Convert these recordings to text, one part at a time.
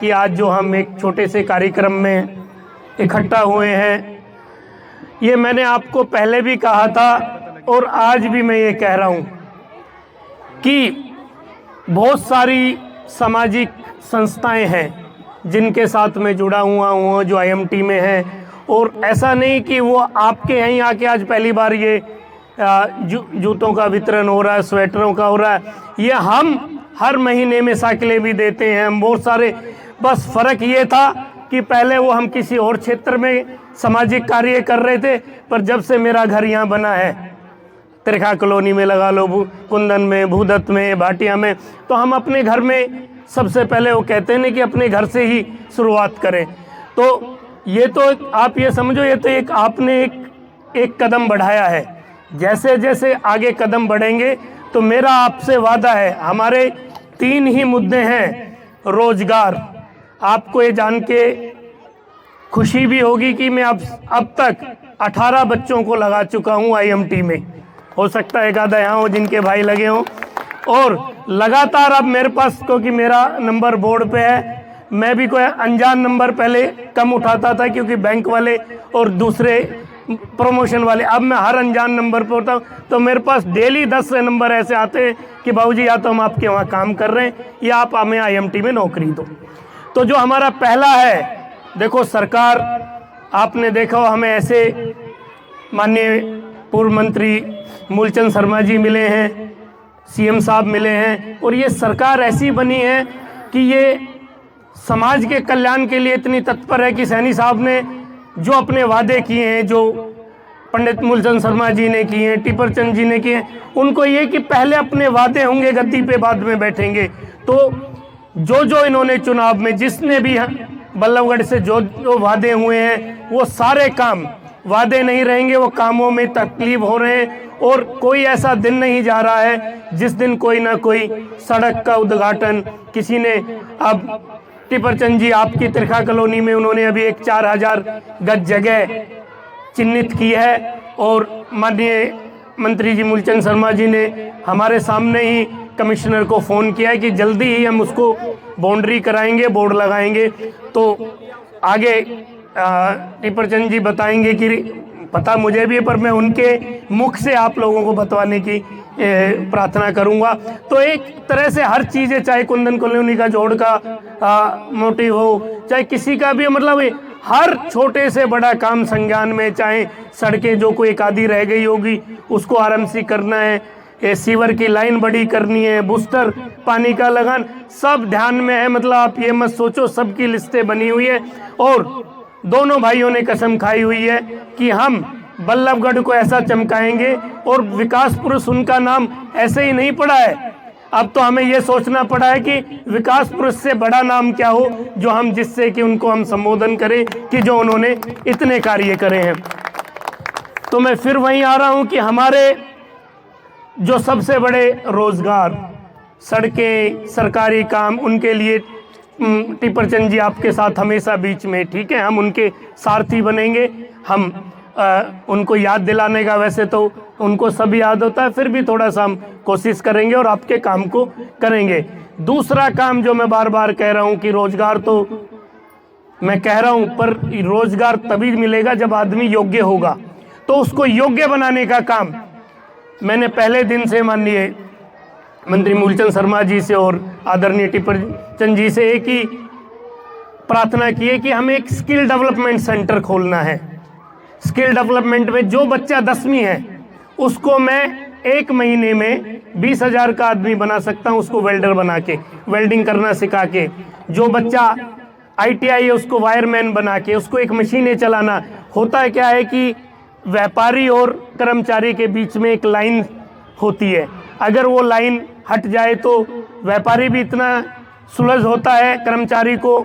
कि आज जो हम एक छोटे से कार्यक्रम में इकट्ठा हुए हैं, ये मैंने आपको पहले भी कहा था और आज भी मैं ये कह रहा हूँ कि बहुत सारी सामाजिक संस्थाएं हैं जिनके साथ मैं जुड़ा हुआ हूँ, जो आईएमटी में हैं। और ऐसा नहीं कि वो आपके यहीं आके आज पहली बार ये जूतों का वितरण हो रहा है, स्वेटरों का हो रहा है। ये हम हर महीने में साइकिलें भी देते हैं, हम बहुत सारे। बस फ़र्क ये था कि पहले वो हम किसी और क्षेत्र में सामाजिक कार्य कर रहे थे, पर जब से मेरा घर यहाँ बना है, त्रिखा कॉलोनी में लगा लो, कुंदन में, भूदत्त में, भाटिया में, तो हम अपने घर में सबसे पहले वो कहते हैं कि अपने घर से ही शुरुआत करें। तो ये तो आप ये समझो, ये तो एक आपने एक कदम बढ़ाया है। जैसे जैसे आगे कदम बढ़ेंगे तो मेरा आपसे वादा है, हमारे 3 ही मुद्दे हैं। रोजगार, आपको ये जान के खुशी भी होगी कि मैं अब तक 18 बच्चों को लगा चुका हूँ आईएमटी में। हो सकता है एक आधा यहाँ हो जिनके भाई लगे हों। और लगातार अब मेरे पास, क्योंकि मेरा नंबर बोर्ड पे है, मैं भी कोई अनजान नंबर पहले कम उठाता था क्योंकि बैंक वाले और दूसरे प्रमोशन वाले, अब मैं हर अनजान नंबर पर होता हूँ। तो मेरे पास डेली 10 नंबर ऐसे आते हैं कि बाबूजी या तो हम आपके वहाँ काम कर रहे हैं या आप हमें आईएमटी में नौकरी दो। तो जो हमारा पहला है, देखो सरकार, आपने देखा हो हमें ऐसे माननीय पूर्व मंत्री मूलचंद शर्मा जी मिले हैं, सीएम साहब मिले हैं, और ये सरकार ऐसी बनी है कि ये समाज के कल्याण के लिए इतनी तत्पर है कि सैनी साहब ने जो अपने वादे किए हैं, जो पंडित मूलचंद शर्मा जी ने किए हैं, टिपर चंद जी ने किए हैं, उनको ये कि पहले अपने वादे होंगे, गद्दी पे बाद में बैठेंगे। तो जो इन्होंने चुनाव में, जिसने भी बल्लभगढ़ से जो वादे हुए हैं, वो सारे काम वादे नहीं रहेंगे, वो कामों में तकलीफ हो रहे हैं। और कोई ऐसा दिन नहीं जा रहा है जिस दिन कोई ना कोई सड़क का उद्घाटन किसी ने। अब टिपर चंद जी आपकी त्रिखा कॉलोनी में उन्होंने अभी एक 4000 गज जगह चिन्हित की है, और माननीय मंत्री जी मूलचंद शर्मा जी ने हमारे सामने ही कमिश्नर को फ़ोन किया है कि जल्दी ही हम उसको बाउंड्री कराएंगे, बोर्ड लगाएंगे। तो आगे टिपर चंद जी बताएंगे कि पता मुझे भी है, पर मैं उनके मुख से आप लोगों को बतवाने की प्रार्थना करूंगा। तो एक तरह से हर चीज़ है, चाहे कुंदन कॉलोनी का जोड़ का मोटिव हो, चाहे किसी का भी, मतलब हर छोटे से बड़ा काम संज्ञान में, चाहे सड़कें जो कोई एक आधी रह गई होगी उसको आरएमसी करना है, सीवर की लाइन बड़ी करनी है, बूस्टर पानी का लगान, सब ध्यान में है। मतलब आप ये मत सोचो, सबकी लिस्टें बनी हुई है। और दोनों भाइयों ने कसम खाई हुई है कि हम बल्लभगढ़ को ऐसा चमकाएंगे। और विकास पुरुष उनका नाम ऐसे ही नहीं पड़ा है, अब तो हमें ये सोचना पड़ा है कि विकास पुरुष से बड़ा नाम क्या हो जो हम, जिससे कि उनको हम संबोधन करें कि जो उन्होंने इतने कार्य करे हैं। तो मैं फिर वहीं आ रहा हूं कि हमारे जो सबसे बड़े रोजगार, सड़कें, सरकारी काम, उनके लिए टिपर चंद जी आपके साथ हमेशा बीच में, ठीक है, हम उनके सारथी बनेंगे। हम उनको याद दिलाने का, वैसे तो उनको सब याद होता है, फिर भी थोड़ा सा हम कोशिश करेंगे और आपके काम को करेंगे। दूसरा काम जो मैं बार बार कह रहा हूँ कि रोजगार, तो मैं कह रहा हूँ, पर रोजगार तभी मिलेगा जब आदमी योग्य होगा। तो उसको योग्य बनाने का काम मैंने पहले दिन से माननीय मंत्री मूलचंद शर्मा जी से और आदरणीय टिपर चंद जी से एक ही प्रार्थना की है कि हमें एक स्किल डेवलपमेंट सेंटर खोलना है। स्किल डेवलपमेंट में जो बच्चा 10वीं है उसको मैं 1 महीने में 20,000 का आदमी बना सकता हूँ, उसको वेल्डर बना के, वेल्डिंग करना सिखा के। जो बच्चा ITI है उसको वायरमैन बना के, उसको एक मशीनें चलाना। होता है क्या है कि व्यापारी और कर्मचारी के बीच में एक लाइन होती है, अगर वो लाइन हट जाए तो व्यापारी भी इतना सुलझ होता है कर्मचारी को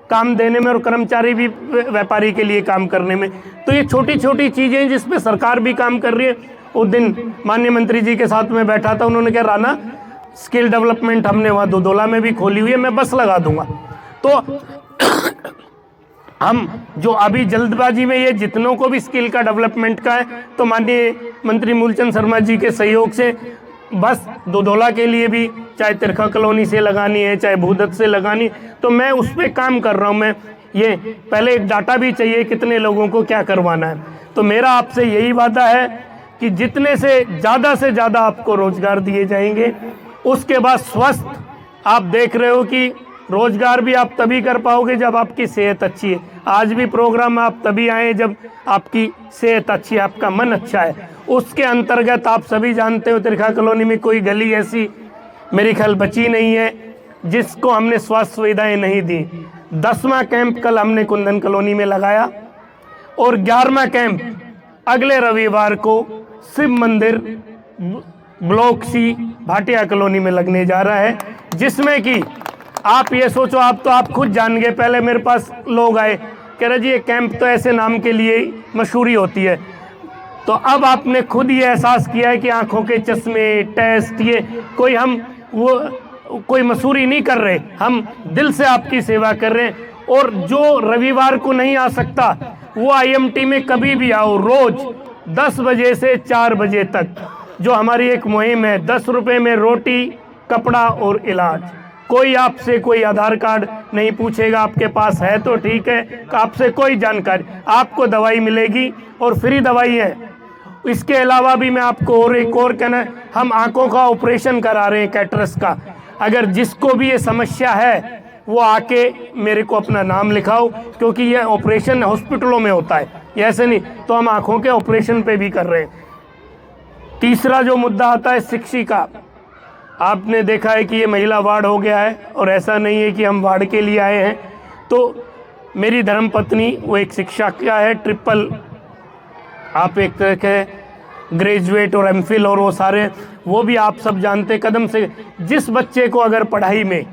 काम देने में, और कर्मचारी भी व्यापारी के लिए काम करने में। तो ये छोटी छोटी चीज़ें हैं जिसपे सरकार भी काम कर रही है। उस दिन माननीय मंत्री जी के साथ में बैठा था, उन्होंने कहा राणा स्किल डेवलपमेंट हमने वहाँ दुधौला में भी खोली हुई है, मैं बस लगा दूंगा। तो हम जो अभी जल्दबाजी में ये जितनों को भी स्किल का डेवलपमेंट का है, तो माननीय मंत्री मूलचंद शर्मा जी के सहयोग से बस दुधौला के लिए भी, चाहे तिरखा कॉलोनी से लगानी है, चाहे भूदत्त से लगानी, तो मैं उस पर काम कर रहा हूँ। मैं ये पहले एक डाटा भी चाहिए कितने लोगों को क्या करवाना है। तो मेरा आपसे यही वादा है कि जितने से ज़्यादा आपको रोजगार दिए जाएंगे। उसके बाद स्वस्थ, आप देख रहे हो कि रोजगार भी आप तभी कर पाओगे जब आपकी सेहत अच्छी है। आज भी प्रोग्राम आप तभी आए जब आपकी सेहत अच्छी है, आपका मन अच्छा है। उसके अंतर्गत आप सभी जानते हो तिरखा कॉलोनी में कोई गली ऐसी मेरी ख्याल बची नहीं है जिसको हमने स्वास्थ्य सुविधाएं नहीं दी। 10वां कैंप कल हमने कुंदन कॉलोनी में लगाया और 11वां कैंप अगले रविवार को शिव मंदिर ब्लॉक सी भाटिया कॉलोनी में लगने जा रहा है, जिसमें कि आप ये सोचो, आप खुद जान गए। पहले मेरे पास लोग आए, कह रहे जी ये कैंप तो ऐसे नाम के लिए मशहूरी होती है। तो अब आपने खुद ये एहसास किया है कि आंखों के चश्मे, टेस्ट, ये कोई मशहूरी नहीं कर रहे, हम दिल से आपकी सेवा कर रहे हैं। और जो रविवार को नहीं आ सकता वो IMT में कभी भी आओ, रोज 10 बजे से 4 बजे तक जो हमारी एक मुहिम है। 10 रुपये में रोटी, कपड़ा और इलाज। कोई आपसे कोई आधार कार्ड नहीं पूछेगा, आपके पास है तो ठीक है, आपसे कोई जानकारी, आपको दवाई मिलेगी और फ्री दवाई है। इसके अलावा भी मैं आपको और एक और कहना है, हम आंखों का ऑपरेशन करा रहे हैं कैटरस का। अगर जिसको भी ये समस्या है वो आके मेरे को अपना नाम लिखाओ, क्योंकि ये ऑपरेशन हॉस्पिटलों में होता है, ये ऐसे नहीं। तो हम आंखों के ऑपरेशन पे भी कर रहे हैं। तीसरा जो मुद्दा आता है शिक्षिका, आपने देखा है कि ये महिला वार्ड हो गया है और ऐसा नहीं है कि हम वार्ड के लिए आए हैं। तो मेरी धर्मपत्नी वो एक शिक्षिका है, ट्रिपल, आप एक तरह के ग्रेजुएट और MPhil और वो सारे, वो भी आप सब जानते कदम से। जिस बच्चे को अगर पढ़ाई में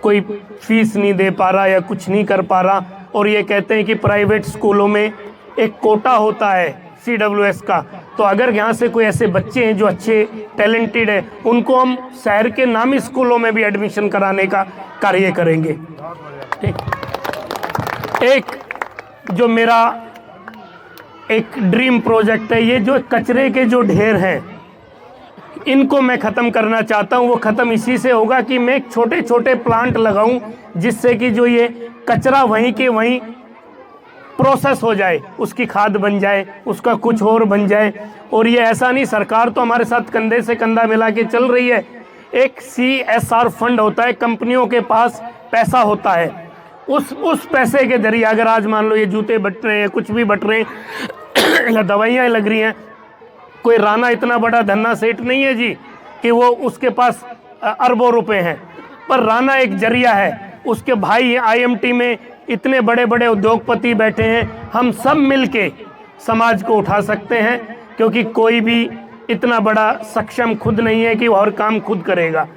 कोई फीस नहीं दे पा रहा या कुछ नहीं कर पा रहा, और ये कहते हैं कि प्राइवेट स्कूलों में एक कोटा होता है CWS का, तो अगर यहाँ से कोई ऐसे बच्चे हैं जो अच्छे टैलेंटेड है, उनको हम शहर के नामी स्कूलों में भी एडमिशन कराने का कार्य करेंगे। ठीक, एक जो मेरा एक ड्रीम प्रोजेक्ट है, ये जो कचरे के जो ढेर हैं इनको मैं ख़त्म करना चाहता हूँ। वो ख़त्म इसी से होगा कि मैं छोटे छोटे प्लांट लगाऊं, जिससे कि जो ये कचरा वहीं के वहीं प्रोसेस हो जाए, उसकी खाद बन जाए, उसका कुछ और बन जाए। और ये ऐसा नहीं, सरकार तो हमारे साथ कंधे से कंधा मिला के चल रही है। एक CSR फंड होता है, कंपनियों के पास पैसा होता है, उस पैसे के जरिए अगर आज मान लो ये जूते बट रहे हैं, कुछ भी बट रहे हैं, दवाइयाँ लग रही हैं, कोई राणा इतना बड़ा धन्ना सेठ नहीं है जी कि वो उसके पास अरबों रुपए हैं, पर राणा एक जरिया है। उसके भाई IMT में इतने बड़े बड़े उद्योगपति बैठे हैं, हम सब मिलके समाज को उठा सकते हैं, क्योंकि कोई भी इतना बड़ा सक्षम खुद नहीं है कि वो हर काम खुद करेगा।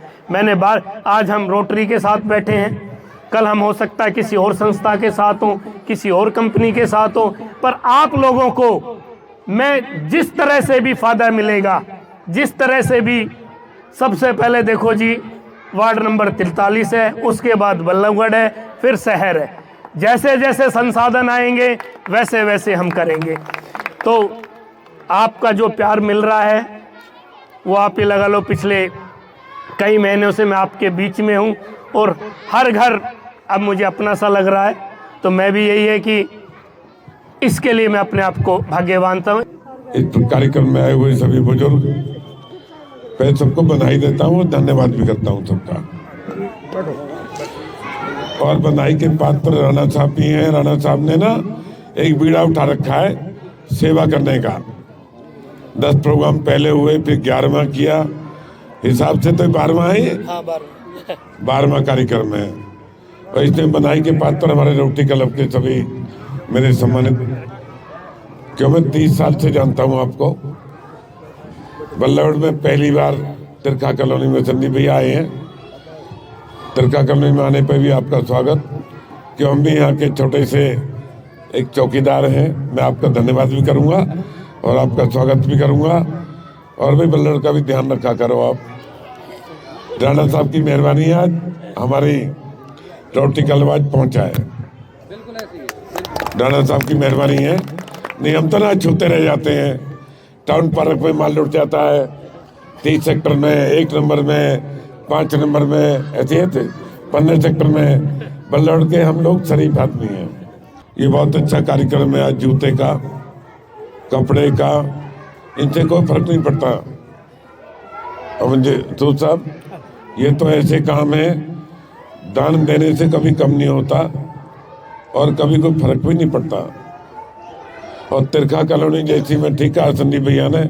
आज हम रोटरी के साथ बैठे हैं, कल हम हो सकता है किसी और संस्था के साथ हों, किसी और कंपनी के साथ हों, पर आप लोगों को मैं जिस तरह से भी फायदा मिलेगा, जिस तरह से भी, सबसे पहले देखो जी वार्ड नंबर 43 है, उसके बाद बल्लभगढ़ है, फिर शहर है। जैसे जैसे संसाधन आएंगे वैसे वैसे हम करेंगे। तो आपका जो प्यार मिल रहा है वो आप ही लगा लो, पिछले कई महीनों से मैं आपके बीच में हूँ और हर घर अब मुझे अपना सा लग रहा है। तो मैं भी यही है कि इसके लिए मैं अपने आप को भाग्यवान था। इस कार्यक्रम में आए हुए सभी बुजुर्ग, पहले सबको बधाई देता हूँ, धन्यवाद भी करता हूँ सबका। और बधाई के पात्र राणा साहब भी हैं। राणा साहब ने ना एक बीड़ा उठा रखा है सेवा करने का। 10 प्रोग्राम पहले हुए, फिर 11वां किया, हिसाब से तो 12वां है। 12वां कार्यक्रम है। और इसमें बधाई के पात्र हमारे रोटरी क्लब के सभी मेरे सम्मानित, क्यों मैं 30 साल से जानता हूँ आपको। बल्लभगढ़ में पहली बार तिरखा कॉलोनी में संदीप भैया आए हैं। तिरखा कॉलोनी में आने पर भी आपका स्वागत, क्यों हम भी यहाँ के छोटे से एक चौकीदार हैं। मैं आपका धन्यवाद भी करूँगा और आपका स्वागत भी करूँगा। और भी बल्लभगढ़ का भी ध्यान रखा करो आप। राणा साहब की मेहरबानी है, आज हमारी रोटरी क्लब आज पहुँचा है। राणा साहब की मेहरबानी है, नहीं हम तो ना छूते रह जाते हैं। टाउन पार्क में माल लुट जाता है, 30 सेक्टर में, 1 नंबर में, 5 नंबर में, ऐसे थे 15 सेक्टर में बल्लड़ के हम लोग शरीफ आदमी हैं। ये बहुत अच्छा कार्यक्रम है। आज जूते का, कपड़े का, इनसे कोई फर्क नहीं पड़ता। अब तो साहब, ये तो ऐसे काम है, दान देने से कभी कम नहीं होता और कभी कोई फर्क भी नहीं पड़ता। और तिरखा कॉलोनी जैसी, मैं ठीक कहा संदीप भैया ने,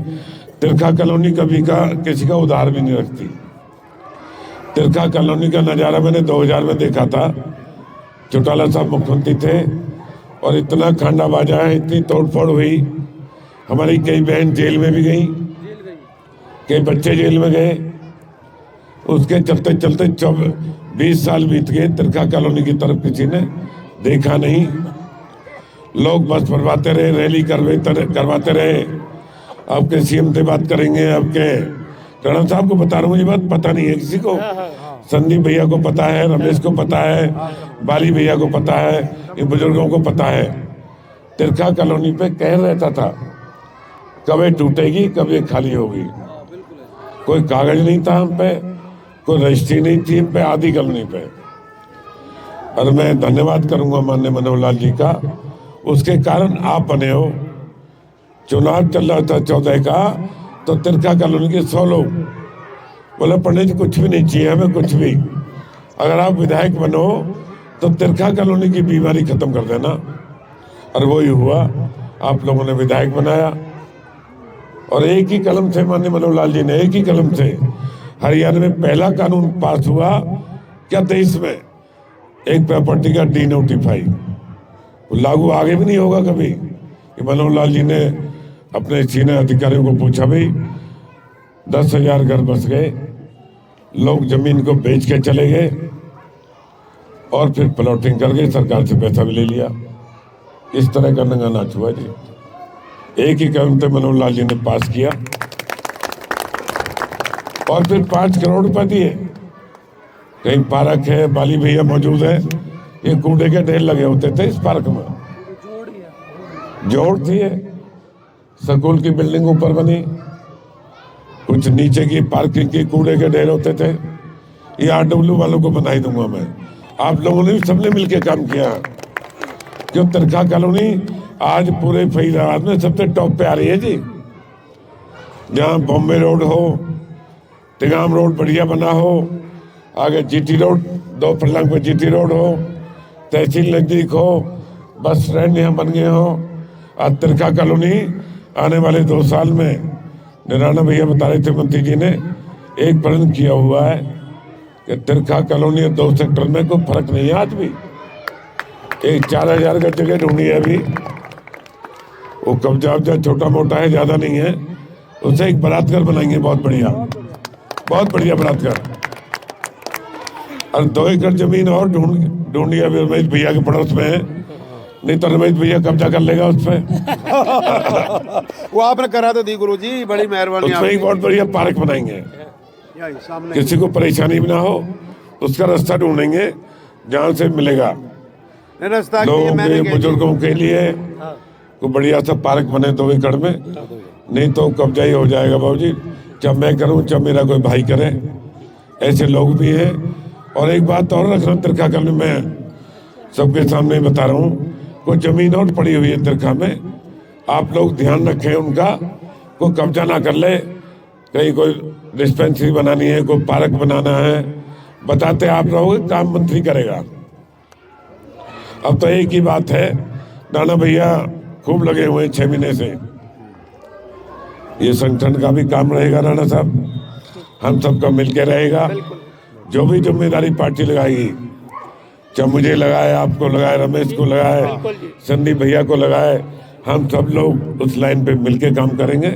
तिरखा कॉलोनी कभी का किसी का उधार भी नहीं रखती। तिरखा कॉलोनी का नज़ारा मैंने 2000 में देखा था। चौटाला साहब मुख्यमंत्री थे और इतना खांडा बाजा है, इतनी तोड़फोड़ हुई, हमारी कई बहन जेल में भी गई, कई बच्चे जेल में गए। उसके चलते चलते 20 साल बीत गए, तिरखा कॉलोनी की तरफ किसी ने देखा नहीं। लोग बस भरवाते रहे, रैली करवाते रहे। आपके सीएम से बात करेंगे, आपके करण साहब को बता रहा हूँ, ये बात पता नहीं है किसी को। संदीप भैया को पता है, रमेश को पता है, बाली भैया को पता है, इन बुजुर्गों को पता है। तिरखा कॉलोनी पे कह रहता था कब ये टूटेगी, कब ये खाली होगी। कोई कागज नहीं था हम पे, कोई रजिस्ट्री नहीं थी हम पे, आधी कॉलोनी पे। और मैं धन्यवाद करूंगा माननीय मनोहर लाल जी का, उसके कारण आप बने हो। चुनाव चल रहा था 14 का, तो तिरखा कॉलोनी के 100 लोग बोले पंडित जी कुछ भी नहीं चाहिए हमें, कुछ भी, अगर आप विधायक बनो तो तिरखा कॉलोनी की बीमारी खत्म कर देना। और वही हुआ, आप लोगों ने विधायक बनाया। और एक ही कलम से माननीय मनोहर लाल जी ने, एक ही कलम से हरियाणा में पहला कानून पास हुआ क्या 23 में, एक प्रॉपर्टी का डी-नोटिफाई लागू आगे भी नहीं होगा कभी। मनोहर लाल जी ने अपने सीनियर अधिकारियों को पूछा, भाई 10,000 घर बस गए, लोग जमीन को बेच के चले गए और फिर प्लॉटिंग कर गए, सरकार से पैसा भी ले लिया। इस तरह का नंगा नाच हुआ जी। एक ही कदम पे मनोहर लाल जी ने पास किया और फिर 5 करोड़ रुपए दिए। कहीं पार्क है, बाली भैया मौजूद है, ये कूड़े के ढेर लगे होते थे इस पार्क में, जोड़ थी। स्कूल की बिल्डिंग ऊपर बनी, कुछ नीचे की पार्किंग की कूड़े के ढेर होते थे। ये RW वालों को बनाई दूंगा मैं। आप लोगों ने भी सबने मिलकर काम किया। क्यों तिरखा कॉलोनी आज पूरे फरीदाबाद में सबसे टॉप पे आ रही है जी। जहाँ बॉम्बे रोड हो, तिगाम रोड बढ़िया बना हो, आगे GT रोड 2 फर्लांग पे GT रोड हो, तहसील नजदीक हो, बस स्टैंड यहाँ बन गए हो। आज तिरखा कॉलोनी आने वाले 2 साल में, निराना भैया बता रहे थे मंत्री जी ने, एक प्रण किया हुआ है कि तिरखा कॉलोनी 2 सेक्टर में कोई फर्क नहीं है। आज भी एक 4000 का जगह ढूंढी है अभी, वो कब्जा वब्जा छोटा मोटा है, ज्यादा नहीं है, उसे एक बरातघर बनाएंगे, बहुत बढ़िया बरातघर। और 2 एकड़ जमीन और ढूंढी अभी रमेश भैया के पड़ोस में है, नहीं तो रमेश भैया कब्जा कर लेगा उस पर। वो आपने करा तो दी गुरुजी, बड़ी मेहरबानी। उसमें एक बहुत बढ़िया पार्क बनाएंगे, किसी को परेशानी भी ना हो, उसका रास्ता ढूंढेंगे जहाँ से मिलेगा लोगों के, बुजुर्गों के लिए को बढ़िया सा पार्क बने 2 एकड़ में, नहीं तो कब्जा ही हो जाएगा बाबूजी। जब मैं करूं, जब मेरा कोई भाई करे, ऐसे लोग भी हैं। और एक बात और रख रहा हूँ, तिरखा कॉलोनी में सबके सामने बता रहा हूँ, कोई जमीन और पड़ी हुई है तिरखा में, आप लोग ध्यान रखें उनका, कोई कब्जा ना कर ले। कहीं कोई डिस्पेंसरी बनानी है, कोई पार्क बनाना है, बताते आप रहोगे, काम मंत्री करेगा। अब तो एक ही बात है, राणा भैया खूब लगे हुए 6 महीने से, ये संगठन का भी काम रहेगा राणा साहब, हम सबका मिलके रहेगा। जो भी जिम्मेदारी पार्टी लगाएगी, चाहे मुझे लगाए, आपको लगाए, रमेश को लगाए, संदीप भैया को लगाए, हम सब लोग उस लाइन पे मिलके काम करेंगे।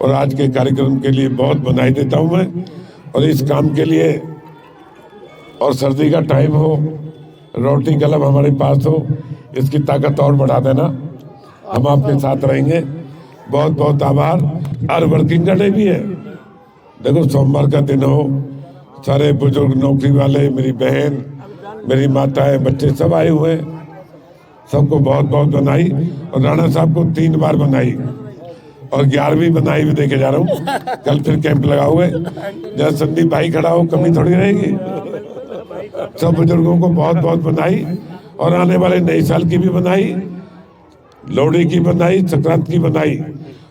और आज के कार्यक्रम के लिए बहुत बधाई देता हूं मैं। और इस काम के लिए, और सर्दी का टाइम हो, रोटी कलम हमारे पास हो, इसकी ताकत और बढ़ा देना, हम आपके साथ रहेंगे। बहुत बहुत आभार। और वर्किंग का डे भी है, देखो सोमवार का दिन हो, सारे बुजुर्ग, नौकरी वाले, मेरी बहन, मेरी माताएं, बच्चे सब आए हुए, सबको बहुत बहुत बधाई। और राणा साहब को 3 बार बधाई, और 11वीं बधाई भी देके जा रहा हूँ। कल फिर कैंप लगा हुए, जहाँ संदीप भाई खड़ा हो कमी थोड़ी रहेगी। सब बुजुर्गों को बहुत बहुत बधाई, और आने वाले नए साल की भी बधाई, लोहड़ी की बधाई, संक्रांत की बधाई,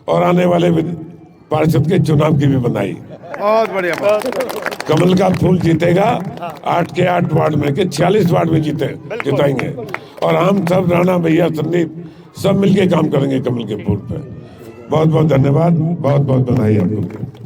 और आने वाले पार्षद के चुनाव की भी बधाई। बहुत बढ़िया। कमल का फूल जीतेगा 8 के 8 वार्ड में के 46 वार्ड में जिताएंगे, और हम सब राणा भैया संदीप सब मिलके काम करेंगे कमल के फूल पे। बहुत बहुत धन्यवाद, बहुत बहुत बधाई आपको।